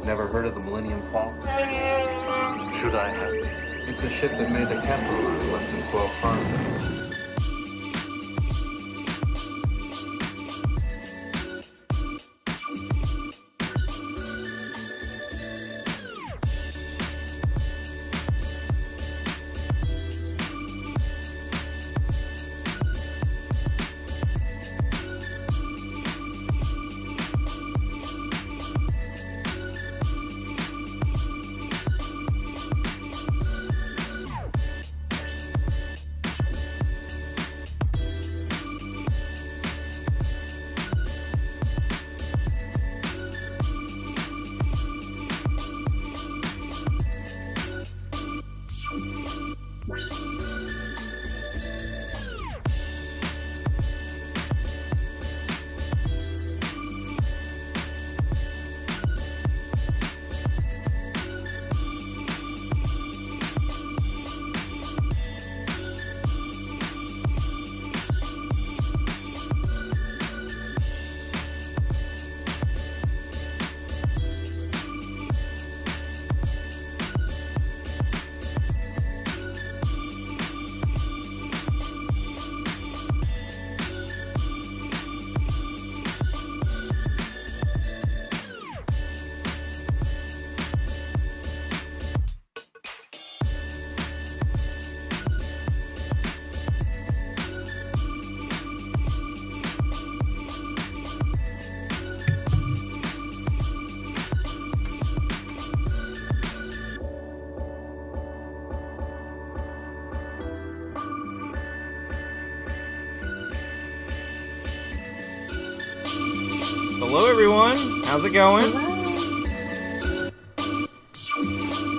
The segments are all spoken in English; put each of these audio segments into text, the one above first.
Never heard of the Millennium Falcon? Should I have? It's a ship that made the Kessel run in less than 12 parsecs. Hello everyone, how's it going?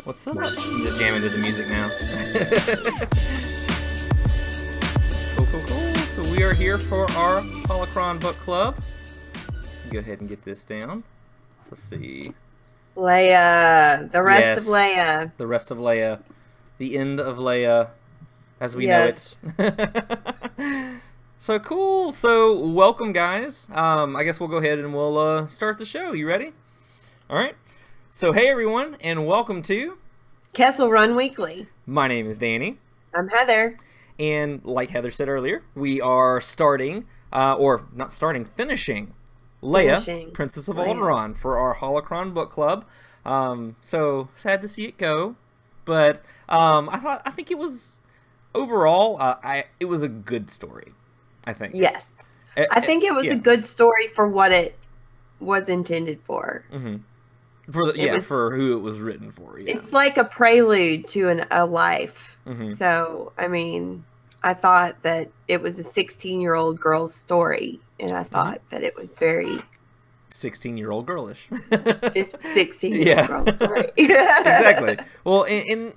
What's up? I'm just jamming to the music now. Cool. So we are here for our Holocron Book Club. Go ahead and get this down. Let's see. Leia, the rest of Leia. The rest of Leia. The end of Leia, as we know it. So cool. So welcome, guys. I guess we'll go ahead and we'll start the show. You ready? All right. So hey, everyone, and welcome to Kessel Run Weekly. My name is Danny. I'm Heather. And like Heather said earlier, we are starting, finishing Leia, Princess of Alderaan, for our Holocron Book Club. So sad to see it go, but I think it was overall, it was a good story. I think. Yes. I think it was a good story for what it was intended for. Mm-hmm. For who it was written for. Yeah. It's like a prelude to a life. Mm-hmm. So, I mean, I thought that it was a 16-year-old girl's story, and I thought that it was very 16-year-old girlish. 16-year-old girl story. Exactly. Well, and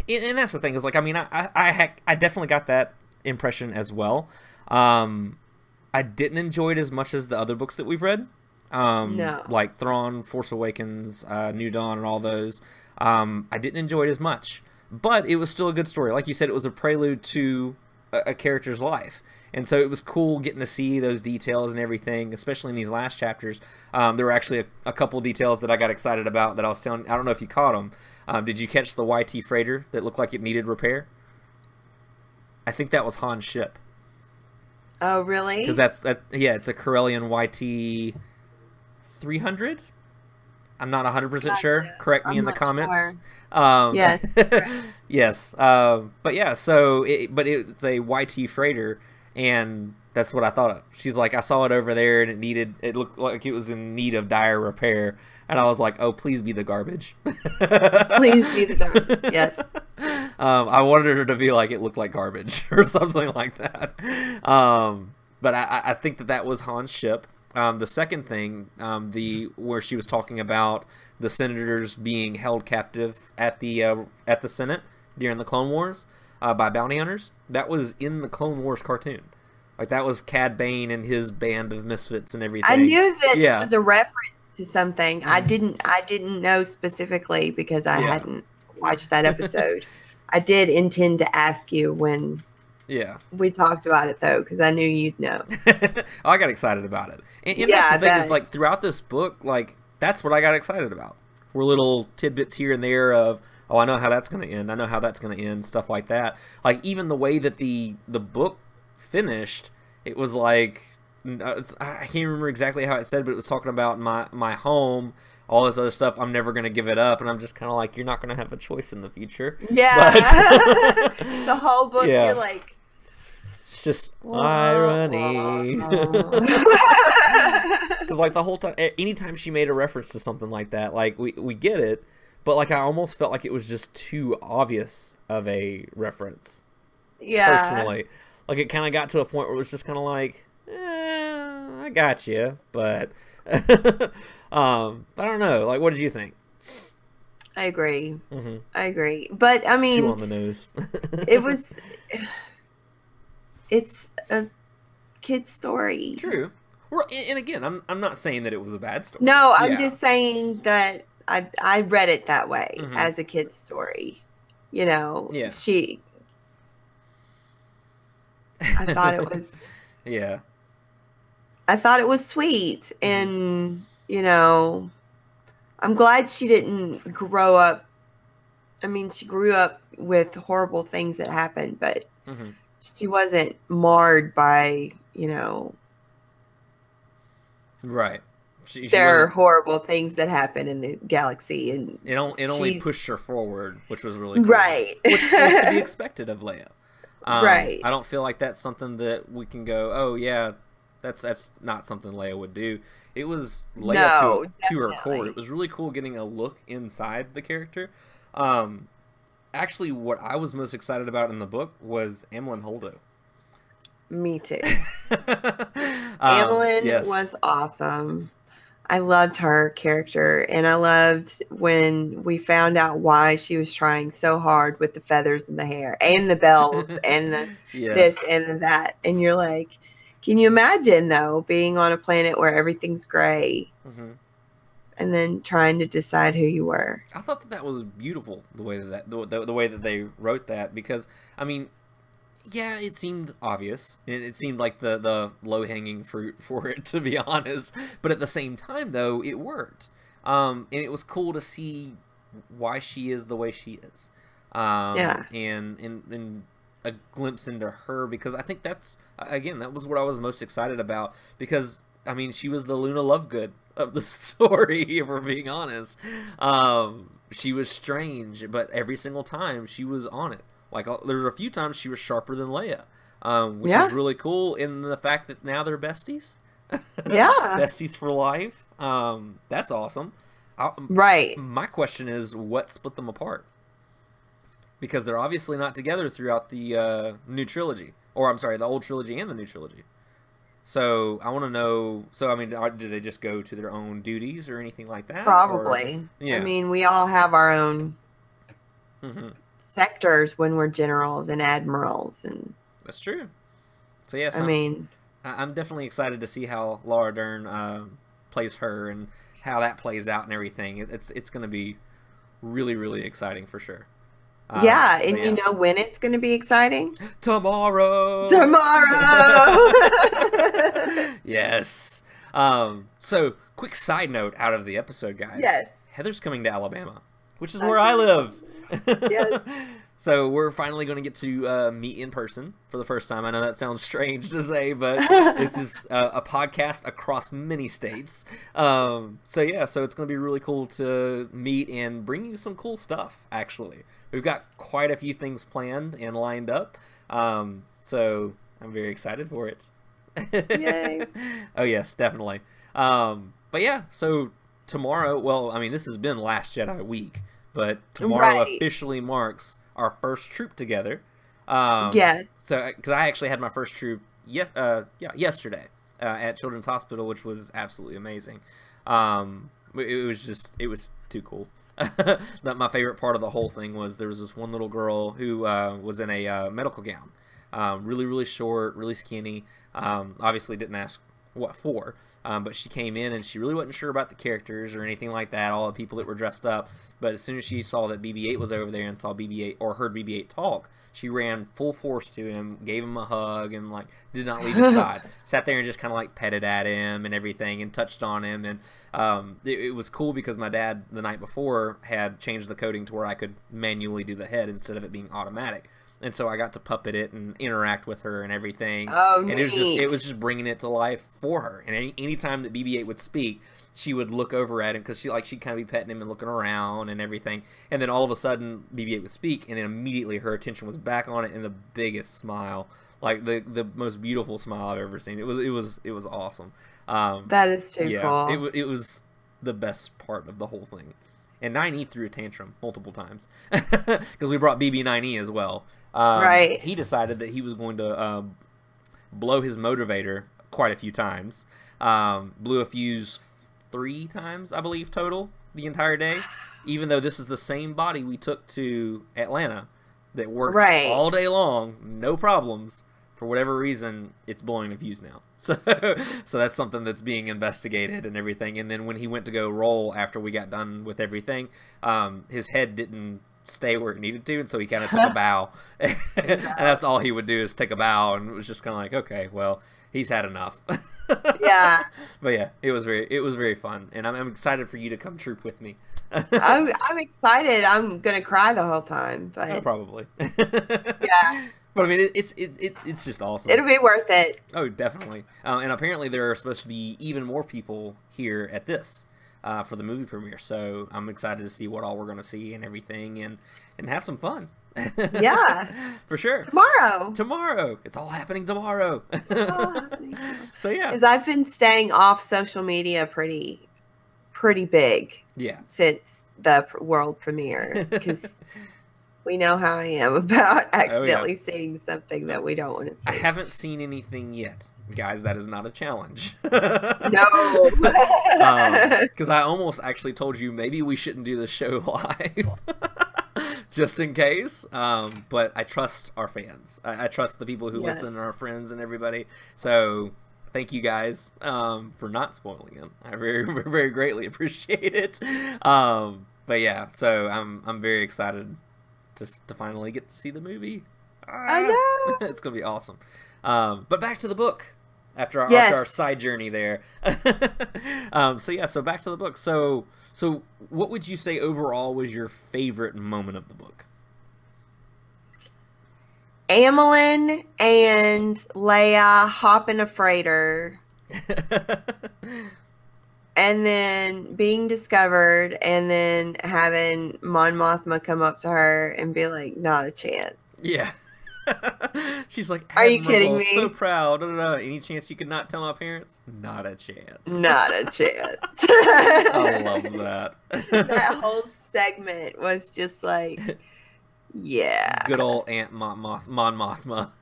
that's the thing is, like, I mean, I definitely got that impression as well. I didn't enjoy it as much as the other books that we've read. No. Like Thrawn, Force Awakens, New Dawn, and all those. I didn't enjoy it as much, but it was still a good story. Like you said, it was a prelude to a character's life, and so it was cool getting to see those details and everything, especially in these last chapters. There were actually a couple details that I got excited about that I was telling. I don't know if you caught them. Did you catch the YT freighter that looked like it needed repair? I think that was Han's ship. Oh, really? Because it's a Corellian YT 300. I'm not 100% sure. Correct me in the comments. Sure. Yes. Yes. But yeah, so it's a YT freighter, and that's what I thought of. She's like, I saw it over there, and it looked like it was in need of dire repair. And I was like, oh, please be the garbage. Please be the garbage, yes. I wanted her to be like, it looked like garbage or something like that. But I think that was Han's ship. The second thing, where she was talking about the senators being held captive at the Senate during the Clone Wars by bounty hunters, that was in the Clone Wars cartoon. Like, that was Cad Bane and his band of misfits and everything. I knew that it was a reference to something. I didn't know specifically because I hadn't watched that episode. I did intend to ask you when we talked about it, though, because I knew you'd know. I got excited about it. And that's the thing is, like, throughout this book, like, that's what I got excited about. Were little tidbits here and there of, oh, I know how that's going to end. I know how that's going to end. Stuff like that. Like even the way that the book finished, it was like, I can't remember exactly how it said, but it was talking about my home, all this other stuff. I'm never going to give it up. And I'm just kind of like, you're not going to have a choice in the future. Yeah. But, the whole book, yeah. You're like, it's just irony. Because like the whole time, anytime she made a reference to something like that, like we get it, but like I almost felt like it was just too obvious of a reference. Yeah. Personally, like it kind of got to a point where it was just kind of like, I got you, but I don't know. Like, what did you think? I agree. Mm-hmm. I agree, but I mean, too on the nose. It's a kid's story. True. Well, and again, I'm not saying that it was a bad story. No, I'm just saying that I read it that way, mm-hmm. as a kid's story. You know, yeah. I thought it was. Yeah. I thought it was sweet, and you know, I'm glad she didn't grow up. I mean, she grew up with horrible things that happened, but mm-hmm. she wasn't marred by, you know. Right. There are horrible things that happen in the galaxy, and it only pushed her forward, which was really cool. Right. Which was to be expected of Leia. Right. I don't feel like that's something that we can go, oh yeah, that's not something Leia would do. It was Leia to her core. It was really cool getting a look inside the character. Actually, what I was most excited about in the book was Amilyn Holdo. Me too. Amilyn was awesome. I loved her character, and I loved when we found out why she was trying so hard with the feathers and the hair and the bells and the this and that. And you're like, can you imagine though being on a planet where everything's gray, mm-hmm. and then trying to decide who you were? I thought that was beautiful the way the way that they wrote that, because I mean, yeah, it seemed obvious, and it seemed like the low-hanging fruit for it, to be honest. But at the same time, though, it worked. And it was cool to see why she is the way she is. And a glimpse into her, because I think that was what I was most excited about. Because, I mean, she was the Luna Lovegood of the story, if we're being honest. She was strange, but every single time she was on it. Like, there were a few times she was sharper than Leia, which is really cool in the fact that now they're besties. Yeah. Besties for life. That's awesome. Right. My question is, what split them apart? Because they're obviously not together throughout the new trilogy. Or, I'm sorry, the old trilogy and the new trilogy. So, I want to know, I mean, do they just go to their own duties or anything like that? Probably. Or, yeah. I mean, we all have our own... Mm-hmm. sectors when we're generals and admirals, and that's true. So yes, I mean, I'm definitely excited to see how Laura Dern plays her and how that plays out and everything. It's going to be really, really exciting for sure. Yeah, and you know when it's going to be exciting? Tomorrow. Yes. So quick side note out of the episode, guys. Yes. Heather's coming to Alabama, which is where I live. Yes. So we're finally going to get to meet in person for the first time. I know that sounds strange to say, but this is a podcast across many states. So it's going to be really cool to meet and bring you some cool stuff, actually. We've got quite a few things planned and lined up. So I'm very excited for it. Yay. Oh, yes, definitely. But yeah, so tomorrow, well, I mean, this has been Last Jedi week. But tomorrow officially marks our first troop together. Yes. So, because I actually had my first troop yesterday at Children's Hospital, which was absolutely amazing. It was too cool. My favorite part of the whole thing was there was this one little girl who was in a medical gown. Really, really short, really skinny. Obviously didn't ask what for. But she came in and she really wasn't sure about the characters or anything like that, all the people that were dressed up. But as soon as she saw that BB-8 was over there and saw BB-8 or heard BB-8 talk, she ran full force to him, gave him a hug, and like did not leave his side. Sat there and just kind of like petted at him and everything, and touched on him. And it was cool because my dad the night before had changed the coding to where I could manually do the head instead of it being automatic. And so I got to puppet it and interact with her and everything. Oh, and neat. it was just bringing it to life for her. And any time that BB-8 would speak, she would look over at him because she'd kind of be petting him and looking around and everything. And then all of a sudden, BB-8 would speak, and then immediately her attention was back on it, and the biggest smile, like the most beautiful smile I've ever seen. It was awesome. That is too cool. It was the best part of the whole thing. And 9E threw a tantrum multiple times because we brought BB-9E as well. Right. He decided that he was going to blow his motivator quite a few times. Blew a fuse 3 times, I believe, total the entire day. Even though this is the same body we took to Atlanta that worked all day long, no problems. For whatever reason, it's blowing a fuse now. So that's something that's being investigated and everything. And then when he went to go roll after we got done with everything, his head didn't stay where it needed to, and so he kind of took a bow. And that's all he would do is take a bow, and it was just kind of like, okay, well, he's had enough. Yeah. But yeah, it was very fun, and I'm excited for you to come troop with me. I'm excited. I'm gonna cry the whole time, but probably. Yeah. But I mean, it's just awesome. It'll be worth it. Oh, definitely. And apparently there are supposed to be even more people here at this for the movie premiere. So I'm excited to see what all we're going to see and everything, and have some fun. Yeah. For sure. Tomorrow. It's all happening tomorrow. So yeah. Because I've been staying off social media pretty big. Yeah. Since the world premiere, because we know how I am about accidentally seeing something that we don't want to see. I haven't seen anything yet. Guys, that is not a challenge. No. Because I almost actually told you maybe we shouldn't do the show live. Just in case. But I trust our fans. I trust the people who listen and our friends and everybody. So thank you guys for not spoiling them. I very, very greatly appreciate it. But yeah, so I'm very excited to finally get to see the movie. I know. It's gonna be awesome. But back to the book after our side journey there. So back to the book. So what would you say overall was your favorite moment of the book? Amilyn and Leia hopping a freighter. And then being discovered, and then having Mon Mothma come up to her and be like, not a chance. Yeah. She's like, are you kidding me? So proud. Any chance you could not tell my parents? Not a chance. Not a chance. I love that. That whole segment was just like, yeah. Good old Aunt Mon Mothma.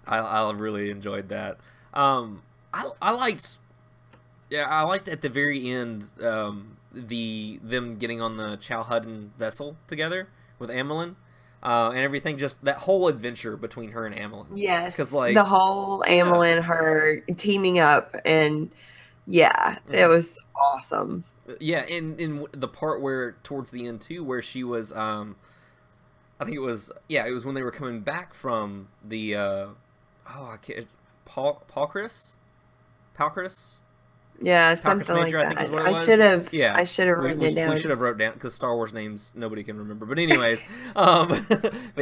I really enjoyed that. I liked at the very end them getting on the Chow Hudden vessel together with Amilyn. And everything, just that whole adventure between her and Amilyn. Yes, because like the whole Amilyn, her teaming up, and it was awesome. Yeah, in the part where towards the end too, where she was, I think it was when they were coming back from the, Palchris. Yeah, something Major, like I think that. is what it was. I should have written it down. We should have wrote down, because Star Wars names nobody can remember. But anyways, but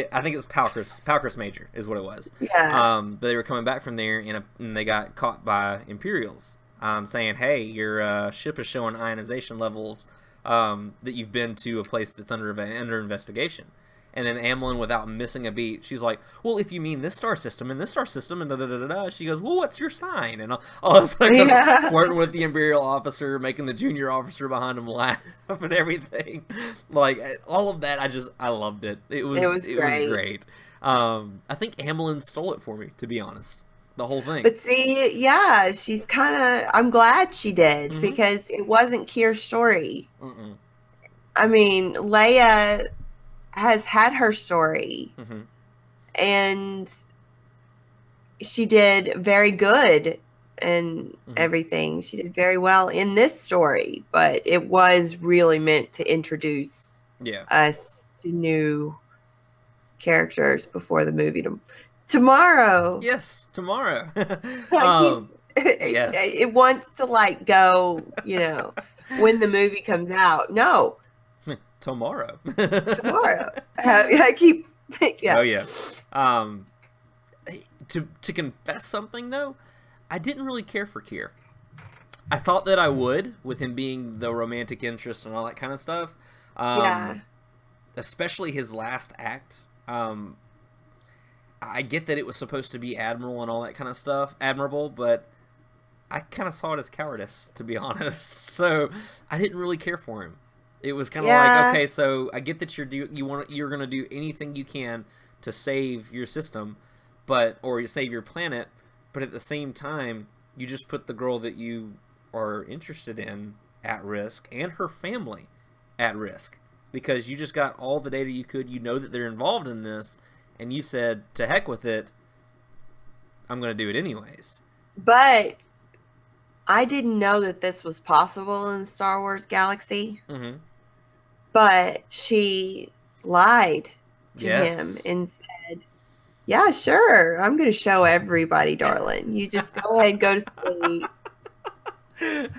I think it was Palchris Major is what it was. Yeah. But they were coming back from there, and they got caught by Imperials, saying, "Hey, your ship is showing ionization levels that you've been to a place that's under investigation." And then Amilyn, without missing a beat, she's like, "Well, if you mean this star system and da-da-da-da," she goes, "Well, what's your sign?" And I was like, flirting with the Imperial officer, making the junior officer behind him laugh and everything. Like, all of that, I loved it. It was great. I think Amilyn stole it for me, to be honest. The whole thing. But see, she's kind of, I'm glad she did, because it wasn't Kier's story. I mean, Leia has had her story, and she did very good and everything. She did very well in this story, but it was really meant to introduce us to new characters before the movie tomorrow. Yes, tomorrow. It wants to like go, you know, when the movie comes out. No. Tomorrow. Tomorrow. I keep Oh yeah. To confess something though, I didn't really care for Kier. I thought that I would, with him being the romantic interest and all that kind of stuff. Especially his last act. I get that it was supposed to be admirable and all that kind of stuff, admirable, but I kind of saw it as cowardice, to be honest. So I didn't really care for him. It was kind of like, okay, so I get that you're going to do anything you can to save your system, or save your planet, but at the same time, you just put the girl that you are interested in at risk and her family at risk because you just got all the data you could. You know that they're involved in this, and you said, to heck with it, I'm going to do it anyways. But I didn't know that this was possible in the Star Wars galaxy. But she lied to him and said, yeah, sure, I'm going to show everybody, darling. You just go ahead and go to sleep.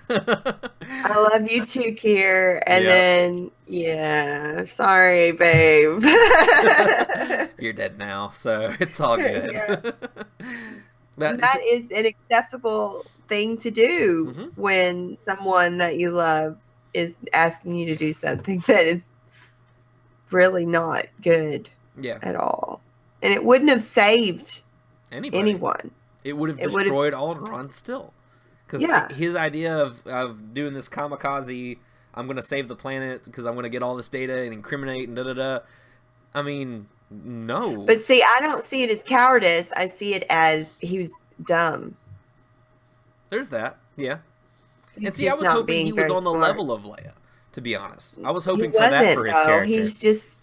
I love you too, Kier. And then, sorry, babe. You're dead now, so it's all good. That is an acceptable thing to do when someone that you love is asking you to do something that is really not good at all. And it wouldn't have saved anyone. It would have destroyed Alderaan still. Because his idea of doing this kamikaze, I'm going to save the planet because I'm going to get all this data and incriminate and da-da-da. I mean, no. But see, I don't see it as cowardice. I see it as he was dumb. There's that, yeah. And see, I was hoping he was on the level of Leia, to be honest. I was hoping for that for his character. He's just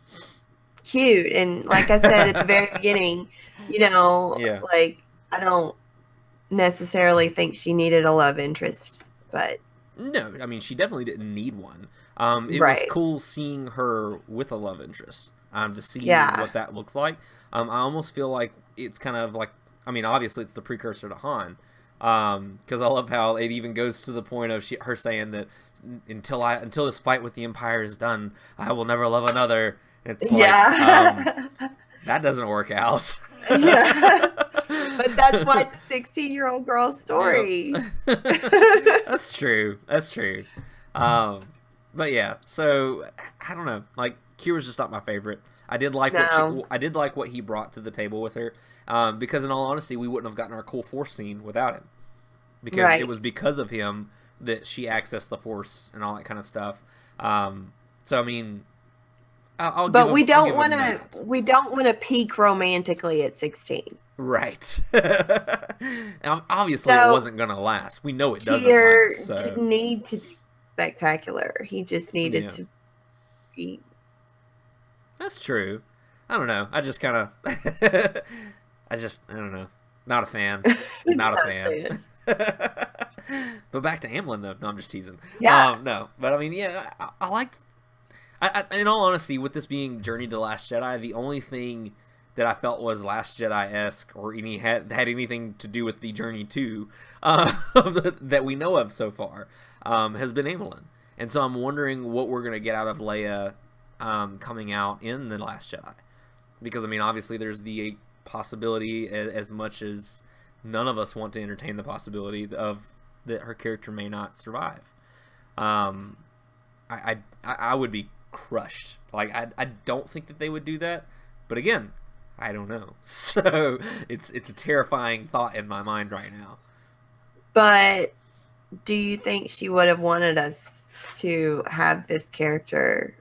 cute. And like I said at the very beginning, you know, like, I don't necessarily think she needed a love interest, but... No, I mean, she definitely didn't need one. It was cool seeing her with a love interest, to see what that looks like. I almost feel like it's kind of like, I mean, obviously it's the precursor to Han, because I love how it even goes to the point of her saying that until this fight with the Empire is done, I will never love another. It's like, that doesn't work out. But that's why it's a 16-year-old girl's story. That's true. That's true. But yeah, so I don't know. Like, Kier was just not my favorite. I did like what he brought to the table with her. Because in all honesty, we wouldn't have gotten our cool Force scene without him. Because it was because of him that she accessed the Force and all that kind of stuff. So I mean, but we don't want to peak romantically at 16. Right. Obviously, it wasn't going to last. We know it doesn't last. So. Didn't need to be spectacular. He just needed to be. That's true. I don't know. I just kind of. I don't know. Not a fan. Not a fan. But back to Amilyn, though. No, I'm just teasing. Yeah. No. But I mean, yeah, I liked. In all honesty, with this being Journey to the Last Jedi, the only thing that I felt was Last Jedi-esque or had anything to do with the Journey 2 that we know of so far has been Amilyn. And so I'm wondering what we're going to get out of Leia coming out in The Last Jedi. Because, I mean, obviously there's the possibility, as much as none of us want to entertain the possibility of that her character may not survive. I would be crushed. Like, I don't think that they would do that. But again, I don't know. So it's a terrifying thought in my mind right now. But do you think she would have wanted us to have this character,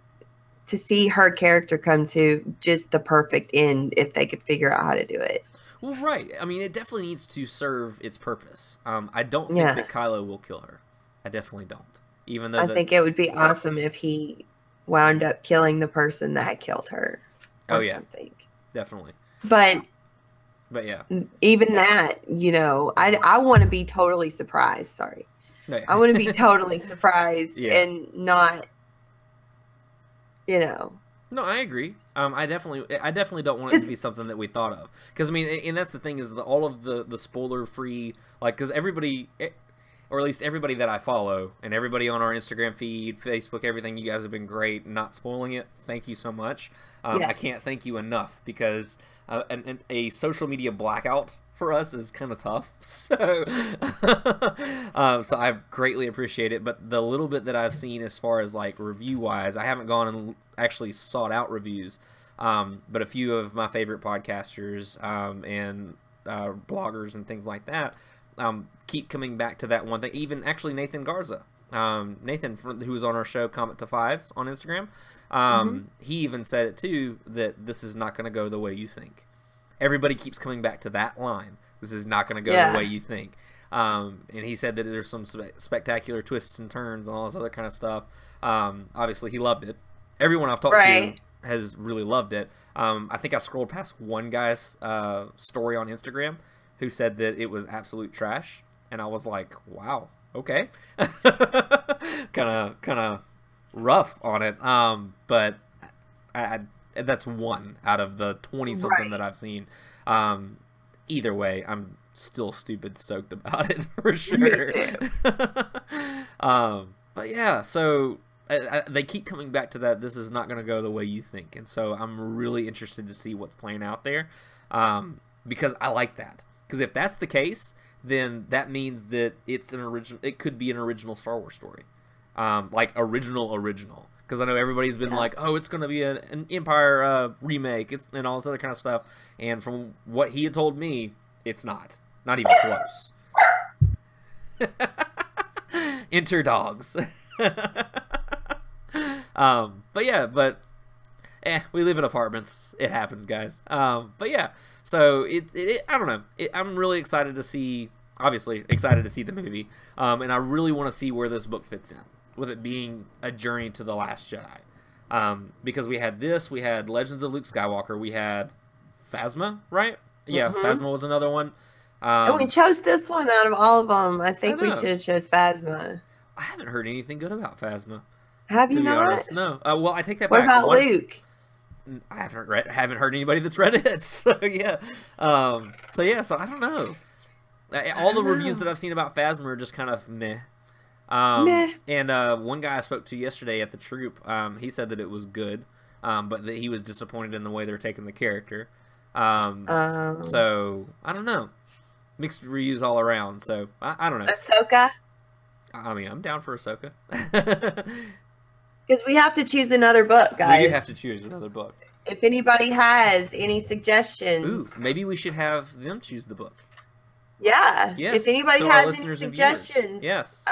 to see her character come to just the perfect end if they could figure out how to do it? Well, right. I mean, it definitely needs to serve its purpose. I don't think that Kylo will kill her. I definitely don't. Even though I think it would be awesome if he wound up killing the person that killed her or something. Definitely. But But yeah, even that, you know, I want to be totally surprised. Sorry. yeah. I want to be totally surprised and not, you know. No, I agree. I definitely don't want it to be something that we thought of, because I mean, and that's the thing is all of the spoiler free, like, because everybody, or at least everybody that I follow and everybody on our Instagram feed, Facebook, everything, you guys have been great not spoiling it. Thank you so much. I can't thank you enough, because a social media blackout for us is kind of tough. So, so I greatly appreciate it. But the little bit that I've seen as far as like review wise, I haven't gone and actually sought out reviews. But a few of my favorite podcasters and bloggers and things like that keep coming back to that one thing. Even actually Nathan Garza, Nathan, who was on our show Comment to Fives on Instagram, he even said it too, that this is not going to go the way you think. Everybody keeps coming back to that line. This is not going to go the way you think. And he said that there's some spectacular twists and turns and all this other kind of stuff. Obviously, he loved it. Everyone I've talked to has really loved it. I think I scrolled past one guy's story on Instagram who said that it was absolute trash. And I was like, wow, okay. kind of rough on it. But that's one out of the 20-something that I've seen. Either way, I'm still stupid stoked about it, for sure. But yeah, so they keep coming back to that. This is not going to go the way you think. And so I'm really interested to see what's playing out there, because I like that. Because if that's the case, then that means that it's an original. It could be an original Star Wars story, like original. Because I know everybody's been like, oh, it's going to be an Empire remake and all this other kind of stuff. And from what he had told me, it's not. Not even close. Enter dogs. But yeah, we live in apartments. It happens, guys. But yeah, so I don't know. I'm really excited to see, obviously excited to see the movie. And I really want to see where this book fits in, with it being a journey to the Last Jedi. Because we had Legends of Luke Skywalker, we had Phasma, right? Yeah, Phasma was another one. And we chose this one out of all of them. I think we should have chose Phasma. I haven't heard anything good about Phasma. Have you not? Honest. No. Well, I take that back. What about Luke? I haven't heard anybody that's read it. So yeah. So I don't know. All the reviews that I've seen about Phasma are just kind of meh. And one guy I spoke to yesterday at the Troop, he said that it was good, but that he was disappointed in the way they're taking the character. So I don't know. Mixed reviews all around. So I don't know. Ahsoka. I mean, I'm down for Ahsoka. Because we have to choose another book, guys. We do have to choose another book. If anybody has any suggestions, ooh, maybe we should have them choose the book. Yeah. Yes. If anybody has any suggestions, yes.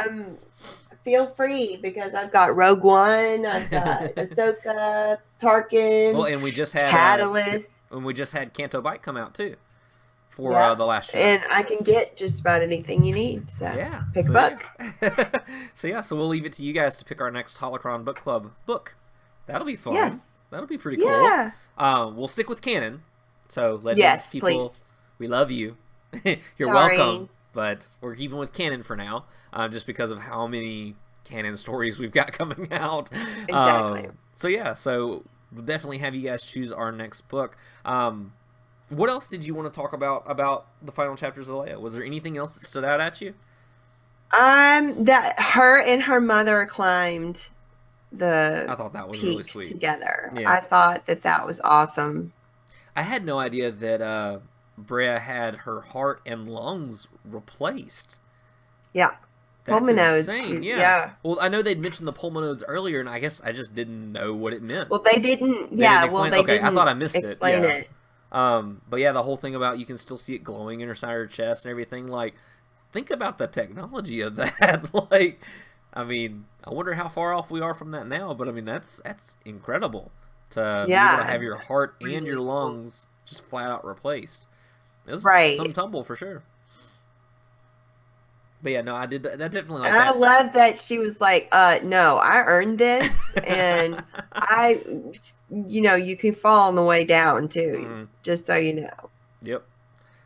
Feel free, because I've got Rogue One, I've got Ahsoka, Tarkin. Well, and we just had Catalyst, and we just had Canto Bite come out too for the Last Jedi. And I can get just about anything you need. So pick a book. So we'll leave it to you guys to pick our next Holocron Book Club book. That'll be fun. Yes. That'll be pretty cool. Yeah. We'll stick with canon. So Legends people, please. We love you. You're Sorry. welcome. But we're keeping with canon for now, just because of how many canon stories we've got coming out. Exactly. So we'll definitely have you guys choose our next book. What else did you want to talk about the final chapters of Leia? Was there anything else that stood out at you? That her and her mother climbed the I thought that was really sweet together. Yeah. I thought that was awesome. I had no idea that Brea had her heart and lungs replaced. Yeah. That's pulmonodes. Insane. Yeah. Well, I know they'd mentioned the pulmonodes earlier, and I guess I just didn't know what it meant. Well, they didn't. They didn't didn't. I thought I missed explain it. But yeah, the whole thing about you can still see it glowing in her side of her chest and everything. Like, think about the technology of that. Like, I mean, I wonder how far off we are from that now. But I mean, that's incredible to be able to have your heart and your lungs just flat out replaced. It was some tumble for sure. But yeah, no, I definitely like that. I love that she was like, no, I earned this, and you can fall on the way down too, just so you know. Yep.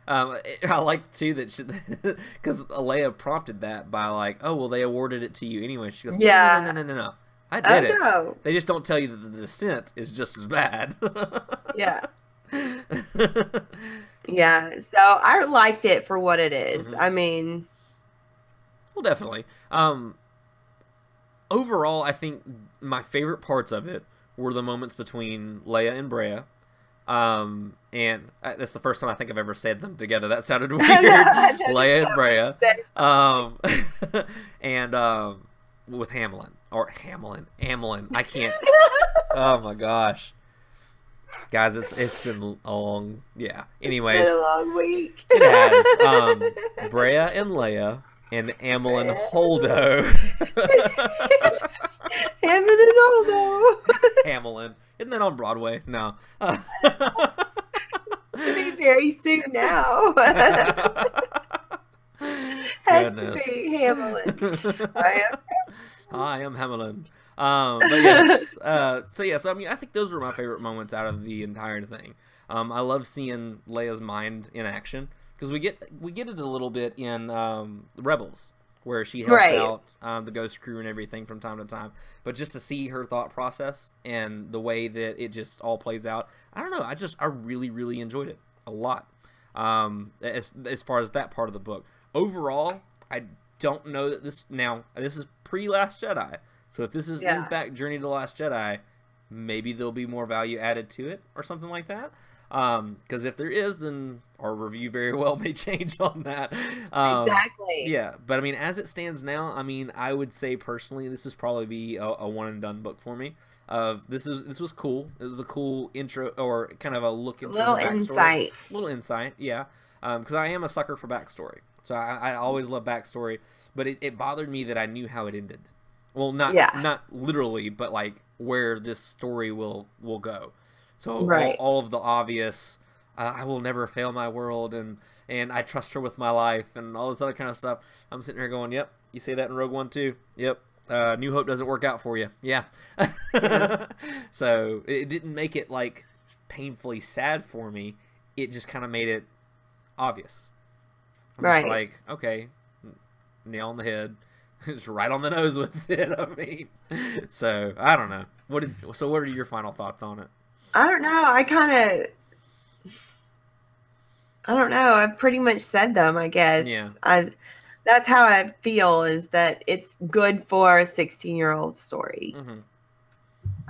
I like too that because Leia prompted that by like, oh well, they awarded it to you anyway. She goes, no. I did it. No. They just don't tell you that the descent is just as bad. Yeah. Yeah. So I liked it for what it is. I mean, well, definitely. Overall, I think my favorite parts of it were the moments between Leia and Brea. And that's the first time I think I've ever said them together. That sounded weird. Leia and Brea. And with Amilyn. I can't. Oh my gosh, guys, it's been a long. Yeah. Anyways, it's been a long week. It has. Brea and Leia and Amilyn Holdo. Amilyn and Holdo. Amilyn. Isn't that on Broadway? No. It'll be very soon now. Has to be Amilyn. I am Amilyn. But yes. So I mean, I think those were my favorite moments out of the entire thing. I love seeing Leia's mind in action because we get it a little bit in Rebels, where she helps out the Ghost crew and everything from time to time. But just to see her thought process and the way that it just all plays out, I don't know. I really, really enjoyed it a lot. As far as that part of the book. Overall, I don't know that this is pre-Last Jedi. So if this is in fact Journey to the Last Jedi, maybe there'll be more value added to it or something like that. Because if there is, then our review very well may change on that. Exactly. Yeah, but I mean, as it stands now, I mean, I would say personally, this is probably be a one and done book for me. This was cool. It was a cool intro or kind of a look into the backstory. Little insight, yeah. Because I am a sucker for backstory, so I always love backstory. But it bothered me that I knew how it ended. Well, not literally, but like where this story will go. So all of the obvious, I will never fail my world, and I trust her with my life, and all this other kind of stuff. I'm sitting here going, yep, you say that in Rogue One too. Yep, New Hope doesn't work out for you. Yeah. So it didn't make it like painfully sad for me. It just kind of made it obvious. I'm just like, okay, nail on the head. Just right on the nose with it. I mean, so I don't know. What are your final thoughts on it? I don't know. I don't know. I've pretty much said them, I guess. Yeah. That's how I feel, is that it's good for a 16-year-old story.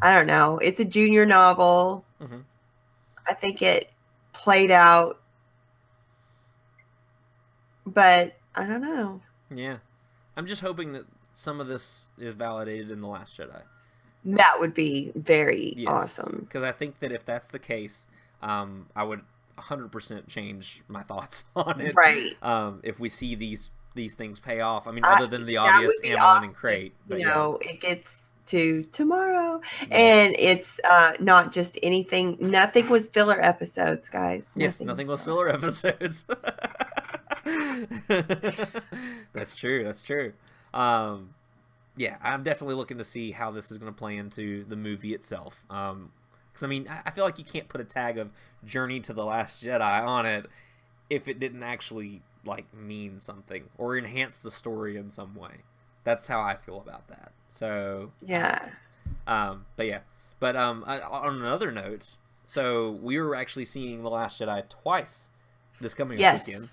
I don't know. It's a junior novel. I think it played out, but I don't know. Yeah. I'm just hoping that some of this is validated in The Last Jedi. That would be very awesome. Because I think that if that's the case, I would 100% change my thoughts on it. Right. If we see these things pay off. I mean, other than the obvious Amilyn and Crate. But it gets to tomorrow. And it's not just anything. Nothing was filler episodes, guys. Nothing was filler episodes. That's true. Yeah, I'm definitely looking to see how this is going to play into the movie itself. Because I mean, I feel like you can't put a tag of Journey to the Last Jedi on it if it didn't actually like mean something or enhance the story in some way. That's how I feel about that. So yeah. But on another note, so we were actually seeing The Last Jedi twice this coming weekend.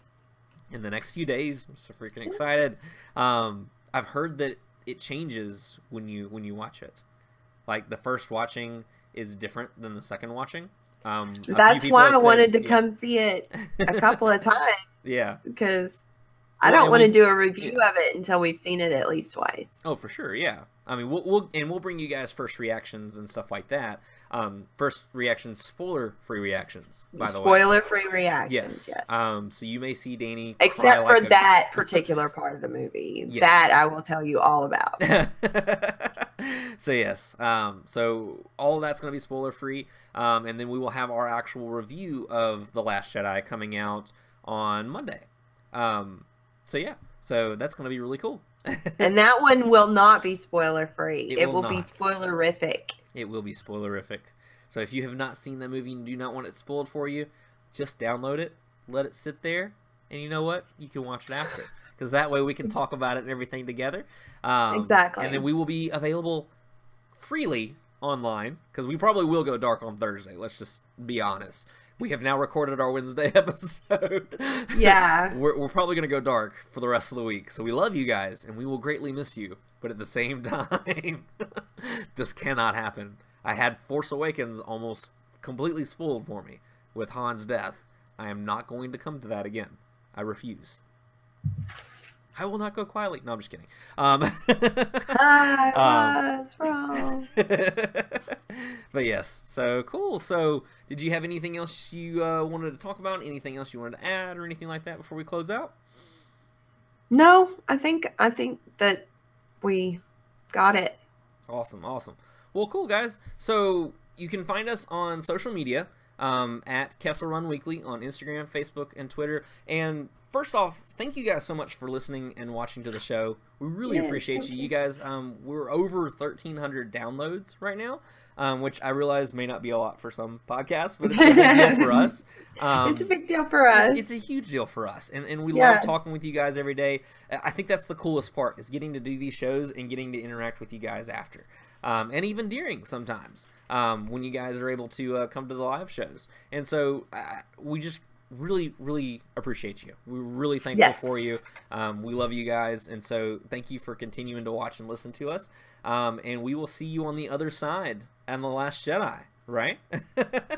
In the next few days. I'm so freaking excited. I've heard that it changes when you watch it. Like the first watching is different than the second watching. That's why I wanted to come see it a couple of times. Yeah. Because I don't want to do a review of it until we've seen it at least twice. Oh, for sure, yeah. I mean, we'll bring you guys first reactions and stuff like that. First reactions, spoiler-free reactions, by the way. Spoiler-free reactions, yes. So you may see Danny except for that particular part of the movie. Yes. That I will tell you all about. So yes, so all of that's going to be spoiler-free, and then we will have our actual review of The Last Jedi coming out on Monday. So yeah, so that's going to be really cool. And that one will not be spoiler free. It will be spoilerific. It will be spoilerific. So if you have not seen that movie and do not want it spoiled for you, just download it let it sit there, and you know what? You can watch it after, because that way we can talk about it and everything together. Exactly. And then we will be available freely online, because we probably will go dark on Thursday. Let's just be honest. We have now recorded our Wednesday episode. Yeah. We're probably going to go dark for the rest of the week. So we love you guys, and we will greatly miss you. But at the same time, this cannot happen. I had Force Awakens almost completely spoiled for me with Han's death. I am not going to come to that again. I refuse. I will not go quietly. No, I'm just kidding. I was wrong. But yes, so cool. So did you have anything else you wanted to talk about? Anything else you wanted to add or anything like that before we close out? No, I think that we got it. Awesome. Well, cool, guys. So you can find us on social media at Kessel Run Weekly on Instagram, Facebook, and Twitter. And first off, thank you guys so much for listening and watching to the show. We really appreciate you. You guys, we're over 1,300 downloads right now, which I realize may not be a lot for some podcasts, but it's a big deal for us. It's a big deal for us. It's a huge deal for us, and we love talking with you guys every day. I think that's the coolest part, is getting to do these shows and getting to interact with you guys after. And even during sometimes when you guys are able to come to the live shows. And so we just really appreciate you. We're really thankful for you. We love you guys, and so thank you for continuing to watch and listen to us. And we will see you on the other side and The Last Jedi, right?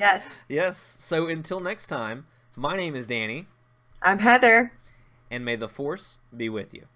Yes. Yes. So until next time, my name is Danny. I'm Heather. And may the Force be with you.